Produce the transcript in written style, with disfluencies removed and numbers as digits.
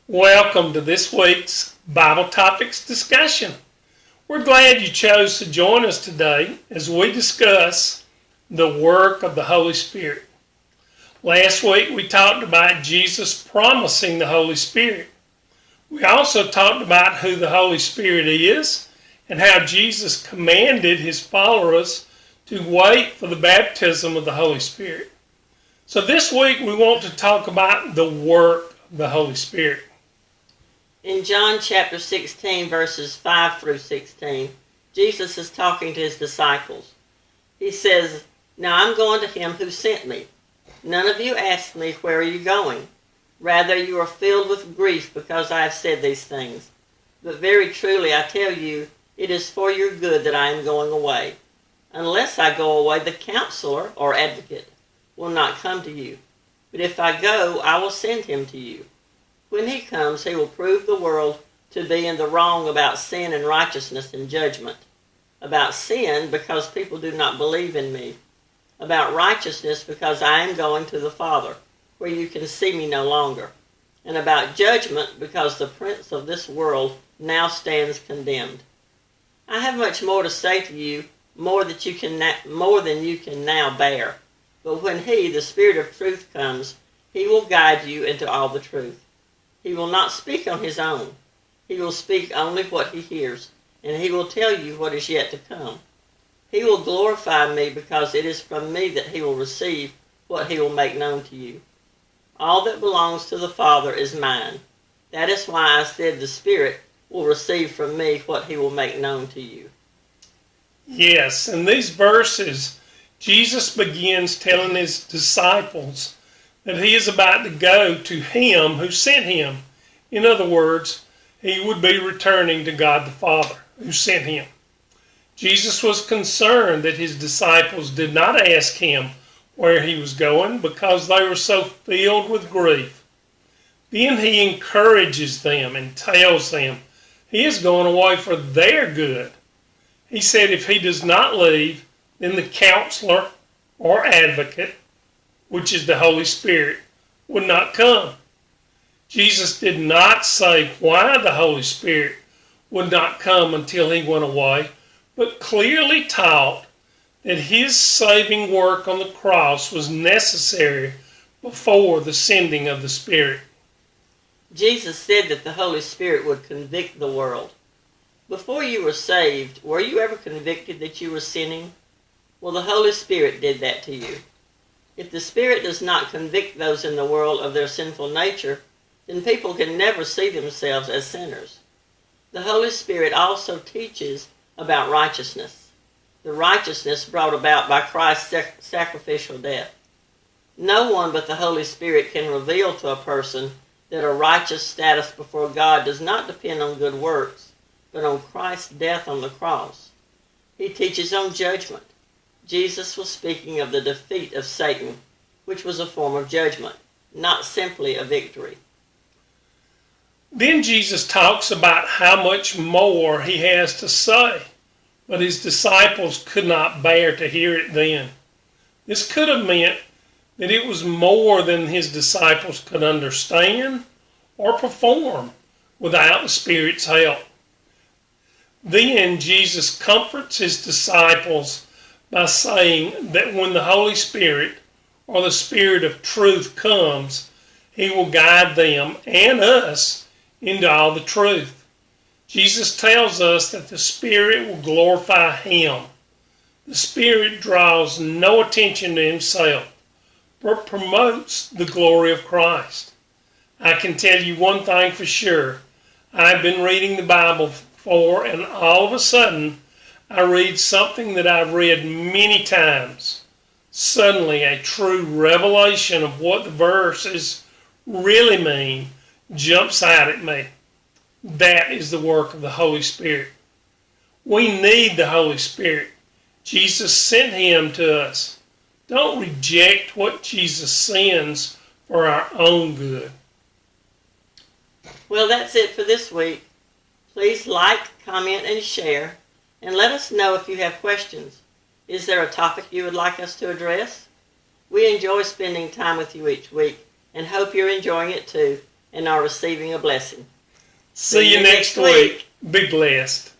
Welcome to this week's Bible Topics discussion. We're glad you chose to join us today as we discuss the work of the Holy Spirit. Last week we talked about Jesus promising the Holy Spirit. We also talked about who the Holy Spirit is and how Jesus commanded his followers to wait for the baptism of the Holy Spirit. So this week we want to talk about the work of the Holy Spirit. In John chapter 16, verses 5 through 16, Jesus is talking to his disciples. He says, "Now I'm going to him who sent me. None of you asked me, 'Where are you going?' Rather, you are filled with grief because I have said these things. But very truly I tell you, it is for your good that I am going away. Unless I go away, the counselor, or advocate, will not come to you. But if I go, I will send him to you. When he comes, he will prove the world to be in the wrong about sin and righteousness and judgment. About sin, because people do not believe in me. About righteousness, because I am going to the Father, where you can see me no longer. And about judgment, because the prince of this world now stands condemned. I have much more to say to you, more than you can now bear. But when he, the Spirit of truth, comes, he will guide you into all the truth. He will not speak on his own. He will speak only what he hears, and he will tell you what is yet to come. He will glorify me because it is from me that he will receive what he will make known to you. All that belongs to the Father is mine. That is why I said the Spirit will receive from me what he will make known to you." Yes, in these verses, Jesus begins telling his disciples that he is about to go to him who sent him. In other words, he would be returning to God the Father who sent him. Jesus was concerned that his disciples did not ask him where he was going because they were so filled with grief. Then he encourages them and tells them he is going away for their good. He said if he does not leave, then the counselor or advocate, which is the Holy Spirit, would not come. Jesus did not say why the Holy Spirit would not come until he went away, but clearly taught that his saving work on the cross was necessary before the sending of the Spirit. Jesus said that the Holy Spirit would convict the world. Before you were saved, were you ever convicted that you were sinning? Well, the Holy Spirit did that to you. If the Spirit does not convict those in the world of their sinful nature, then people can never see themselves as sinners. The Holy Spirit also teaches about righteousness, the righteousness brought about by Christ's sacrificial death. No one but the Holy Spirit can reveal to a person that a righteous status before God does not depend on good works, but on Christ's death on the cross. He teaches on judgment. Jesus was speaking of the defeat of Satan, which was a form of judgment, not simply a victory. Then Jesus talks about how much more he has to say, but his disciples could not bear to hear it then. This could have meant that it was more than his disciples could understand or perform without the Spirit's help. Then Jesus comforts his disciples by saying that when the Holy Spirit, or the Spirit of truth, comes, he will guide them and us into all the truth. Jesus tells us that the Spirit will glorify him. The Spirit draws no attention to himself, but promotes the glory of Christ. I can tell you one thing for sure. I've been reading the Bible and all of a sudden, I read something that I've read many times. Suddenly, a true revelation of what the verses really mean jumps out at me. That is the work of the Holy Spirit. We need the Holy Spirit. Jesus sent him to us. Don't reject what Jesus sends for our own good. Well, that's it for this week. Please like, comment, and share. And let us know if you have questions. Is there a topic you would like us to address? We enjoy spending time with you each week and hope you're enjoying it too. and are receiving a blessing. See you next week. Be blessed.